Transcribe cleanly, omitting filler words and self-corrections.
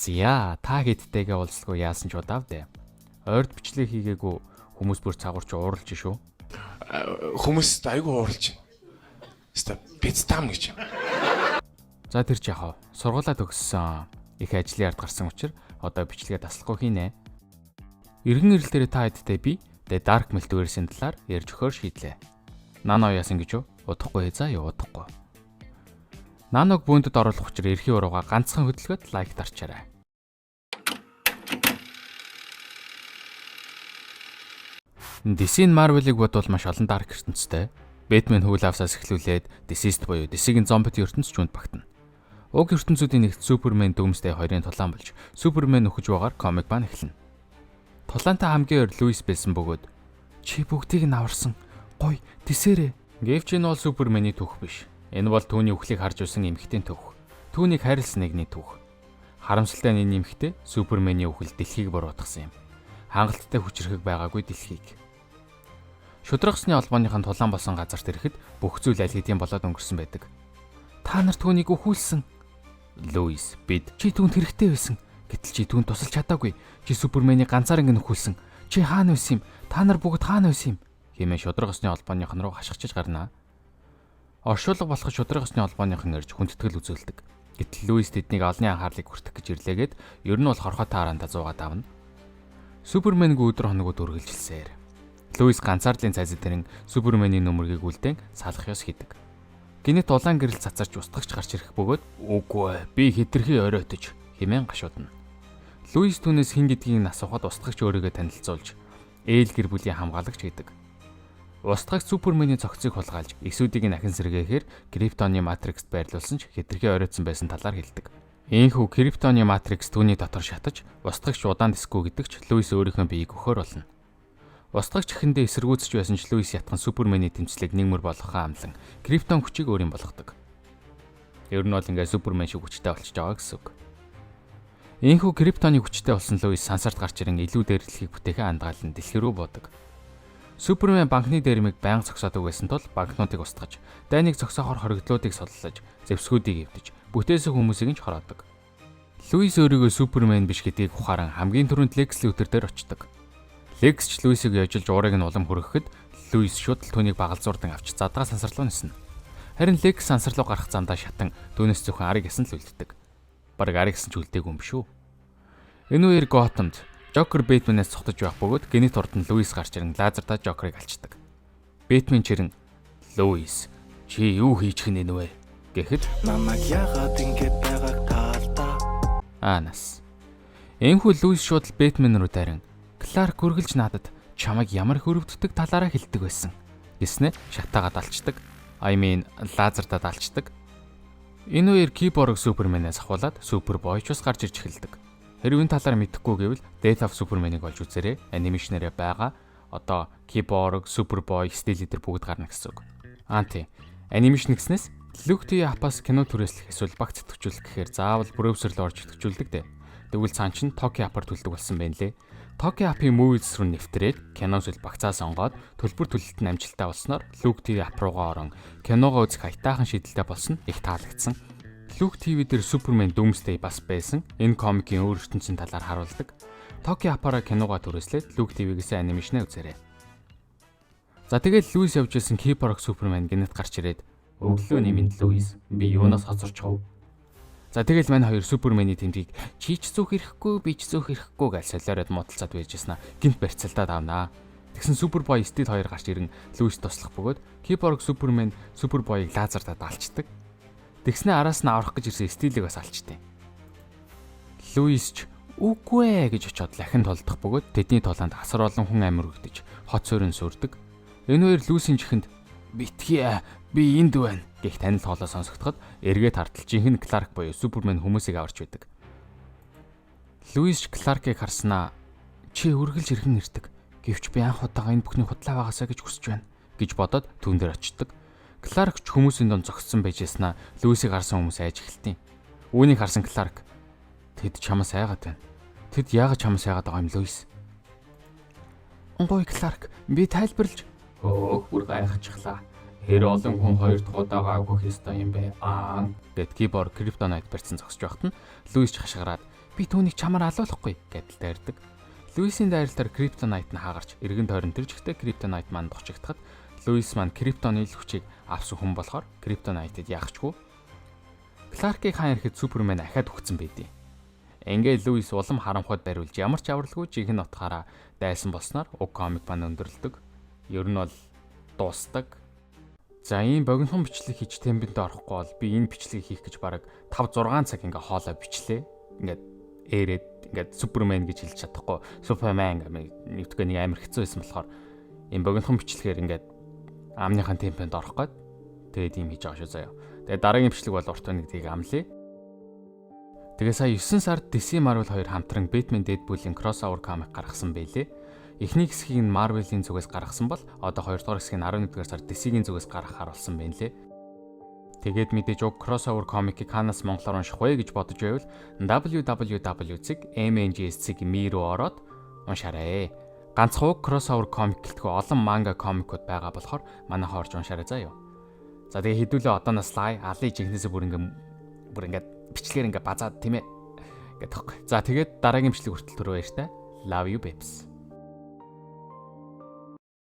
За та хэдтэйгээ уулзалгүй яасан ч удав дээ. Ойрд бичлэг хийгээгүй хүмүүс бүр цагуурч ууралж шүү. Хүмүүс айгүй ууралж байна. Хэвээ пицтам гэж. За тэр ч яхав. Сургуулаа төгссөн. Их ажлын ард гарсан учраас одоо бичлэгээ таслахгүй хийнэ. Иргэн ирэл дээр та хэдтэй би Dark Multiverse-ийн талаар ярьж өгөхөөр шийдлээ. Нано яасан гэж юу? Удахгүй заа юу удахгүй. Наног бүүндэд оруулах учраас эрхий урууга ганцхан хөдөлгөөд лайк дарчаарай. DC-ийн Marvel-ыг бодвол маш олон дарк ертөнцтэй. Batman Who Loves-аас эхлүүлээд Deceased буюу DC-ийн зомбид ертөнц жүнд багтана. Уг ертөнцүүдийн нэгт Superman Doomsday 2-ын тулаан болж Superman нөхөж байгаар комик баан эхэлнэ. Тулаантай хамгийн ойр Lois байсан бөгөөд чи бүгдийг нь аварсан. Гой тэсэрээ. Гэвч энэ бол Superman-ий түүх биш. Энэ бол түүний үхлийг харж усан эмэгтэй түүх. Түүнийг хайрлсан нэгний түүх. Харамсалтай нь энэ эмэгтэй Superman-ий үхэл дэлхийг буруутгасан юм. Хангалттай хүчрхэг байгаагүй дэлхийг. Шудрагсны албаныхан тулаан болсон газарт ирэхэд бүх зүйл аль хэдийн болоод өнгөрсөн байдаг. Та нар түүнийг өхүүлсэн. Луис, бид чи түүнд хэрэгтэй байсан. Гэтэл чи түүнд тусалж чадаагүй. Чи Суперменийг ганцаар ингэ нөхүүлсэн. Чи хаана байсан юм? Та нар бүгд хаана байсан юм? Хэмээн шудрагсны албаныхан руу хашгичж гарнаа. Оршуулга болох шудрагсны албаныхан ирж хүндэтгэл үзүүлдэг. Гэтэл Луис тэднийг олонний анхаарлыг хүртэх гэж ирлээгээд ер нь бол хорхоо тааранда зуугаад авна. Суперменг өдөр хоногуд үргэлжилсээр Луис ганцаардлын цайзад дэрэн Суперменийн нүмергийг үлдээн салах ёс хийдэг. Гинэт улаан гэрэл цацарч устгагч гарч ирэх бөгөөд үгүй би хитрхи оройтож хэмээн гашуудна. Луис түүнээс хин гэдгийг асуухад устгагч өөрийгөө танилцуулж ээл гэр бүлийн хамгаалагч гэдэг. Устгагч Суперменийн цогцыг хулгайлж эсүүдийг нь ахин сэргээхээр Криптоны матрикст байрлуулсан ч хитрхи оройтсон байсан талаар хэлдэг. Ийхүү Криптоны матрикс түүний дотор шатаж устгагч удаан дисгүй гэдэгч Луис өөрийнхөө биеийг өгөхөр болно. Устгагч ихэндээ эсэргүүцэж байсан ч Луис ятхан Супермений тэмцлийг нэгмэр болгохоо амлан Криптон хүчийг өөрийн болгодог. Ер нь бол ингээд Супермен шиг хүчтэй болчихж байгаа гэсэн үг. Ийхүү Криптоны хүчтэй болсон Луис сансарт гарч ирэн илүү дээрлэхийг бүтээхэн андгаалan дэлхий рүү буудаг. Супермен банкны дээрмийг байнга зогсоодог байсан тул банкнуудыг устгаж, дайныг зогсоохоор хоригдлуудыг суллаж, зэвсгүүдийг эвдэж, бүтээсэн хүмүүсийг нь хороодог. Луис өөрийгөө Супермен биш гэдгийг ухааран хамгийн түрүүнд Лекс Лютер дээр очдог. Лекс ч Луисыг яжилж уурыг нь улам хөргөхөд Луис шууд л түүнийг багалзуурдан авч задгаа сансар руу ниснэ. Харин Лекс сансар руу гарах замдаа шатан түүнээс зөвхөн арыг ясан л үлддэг. Бараг арыг ясан ч үлдээгүй юм биш үү? Энэ үеэр Готэмд Жокер Бэтменээс цогтож байх бөгөөд гинэт урд нь Луис гарч ирэн лазертаа Жокерыг алчдаг. Бэтмен чирэн Луис чи юу хийж гинэ вэ гэхэд намайг яагаад ингэж байгааг таалдаа. Нас. Энэхүү Луис шууд Бэтмен рүү дайран Кларк үргэлж надад чамайг ямар хөрөвддөг талаараа хэлдэг байсан. Гэснээр шатаагаад алчдаг. Лазертад алчдаг. Энэ үеэр Киборг Суперменээс ахуулаад Супербой ч бас гарч ирж эхэлдэг. Хэрвээ энэ талаар мэдэхгүй гэвэл Death of Superman-ыг олж үзээрэй. Анимашнэрээ байгаа. Одоо Киборг, Супербой, Steel Leader бүгд гарна гэсэн үг. Тийм. Анимашн гэснээс Luke TV апаас кино түрээслэх эсвэл багц идэвхжүүлэх гэхээр заавал брowser-д орж идэвхжүүлдэг дээ. Тэгвэл цаан чинь Tokyo App-аар төлдөг болсон байна лээ. Tokyo App-ийн Movies руу нэвтрээд кино зүйл багцаа сонгоод төлбөр төлөлт нь амжилттай болсноор Luke TV App руугаа орон киногоо үзэх хайтаахан шийдэлтэй болсон их таалагдсан. Luke TV дээр Superman Doomsday бас байсан. Энэ комикийн өөр ертөнцийн талаар харуулдаг. Tokyo App-аараа киногоо түрээслээд Luke TV-гээс анимашнаа үзээрэй. За тэгээд Луис явж исэн Киборг Superman гинэт гарч ирээд өглөө нэмэнд Луис би юунаас хоцорчихв. За тэгэл мань хоёр Супермений тэмдгийг чи ч зүүх ирэхгүй би ч зүүх ирэхгүй гэж солиороод муудалцаад байж яснаа гинт барьцалтаад авнаа. Тэгсэн Супербой Стил 2 гарч ирэн Луис туслах бөгөөд Киборг Супермен Супербойг лазертад алчдаг. Тэгснэ араас нь аврах гэж ирсэн Стилийг бас алчдаг. Луис ч үгүй ээ гэж очиод лахин толдох бөгөөд тэдний тулаанд асар олон хүн амир өгдөж хот суурин сүрдэг. Энэ хоёр Луисийн чихэнд битгий би энд байна гэх танил хоолой сонсогдоход эргээд хартал жинхэнэ Кларк буюу Супермен хүмүүсийг аварч байдаг. Луис Кларкийг харснаа чи үргэлж ирхэн ирдэг. Гэвч би анх удаага энэ бүхний худлаа байгаасаа гэж хүсэж байна гэж бодоод түүн дээр очдог. Кларк ч хүмүүсийн донд зогссон байж яснаа Луисийг харсан хүмүүс айж эхэлтیں۔ Үүнийг харсан Кларк тэд чамаас айгаад байна. Тэд яагаад чамаас айгаад байгаа юм Луис? Өнгой Кларк би тайлбарлаж бүр гайхчихлаа. Хэр олон хүн хоёр дахь удаага авах ёстой юм бэ? Гэт Киборг Криптонайт барьсан зогсож байхад нь Луис ч хашгираад Би түүнийг чамаар алуулахгүй гэдэл дайрдаг. Луисийн дайралтаар Криптонайт нь хаагарч эргэн тойрон тэр жигтэй Криптонайт маань духчигдахад Луис маань Криптоны ил хүчийг авсан хүн болохоор Криптонайтед яахчгүй. Кларкийг хаан ирэхэд Супермен ахаад өгцөн байдیں۔ Ингээ Луис улам харамхууд бариулж ямар ч авралгүй жинхэнэ утгаараа дайсан болсноор уг комик маань өндөрлөдөг. Ер нь бол дуустдаг. За ийм богинохон бичлэг хийж темпэнд орохгүй бол би энэ бичлэгийг хийх гэж бараг 5-6 цаг ингээ хоолой бичлээ. Ингээд ээрэд ингээд Супермен гэж хэлж чадахгүй. Супермен нэгтгэх нэг амар хэцүү байсан болохоор ийм богинохон бичлэгээр ингээд амныхан темпэнд орох гээд тэгээд ийм хийж байгаа шүү заяа. Тэгээд дараагийн бичлэг бол урт нэг тийг амлая. Тэгээ сая 9 сард DC Marvel 2 хамтран Batman Deadpool-ийн crossover comic гаргасан байлээ. Эхний хэсгийг нь Marvel-ийн зүгээс гаргасан бол одоо 2 дугаар хэсгийг нь 11-р сард DC-ийн зүгээс гаргахаар болсон байна лээ. Тэгээд мэдээж уг crossover comic-ийг ханаас монголоор унших вэ гэж бодож байвал www.mngsc.me руу ороод уншаарай. Ганцхан уг crossover comic гэлтгүй олон манга комикуд байгаа болохоор манайхаа орж уншаарай заа юу. За тэгээ хэдүүлээ одооноос лай алын жинхнээсээ бүр ингээд бичлэгээр ингээд базаад тийм ээ гэдэг. За тэгээд дараагийн бичлэг хүртэл түрүү баяр та. Love you babes.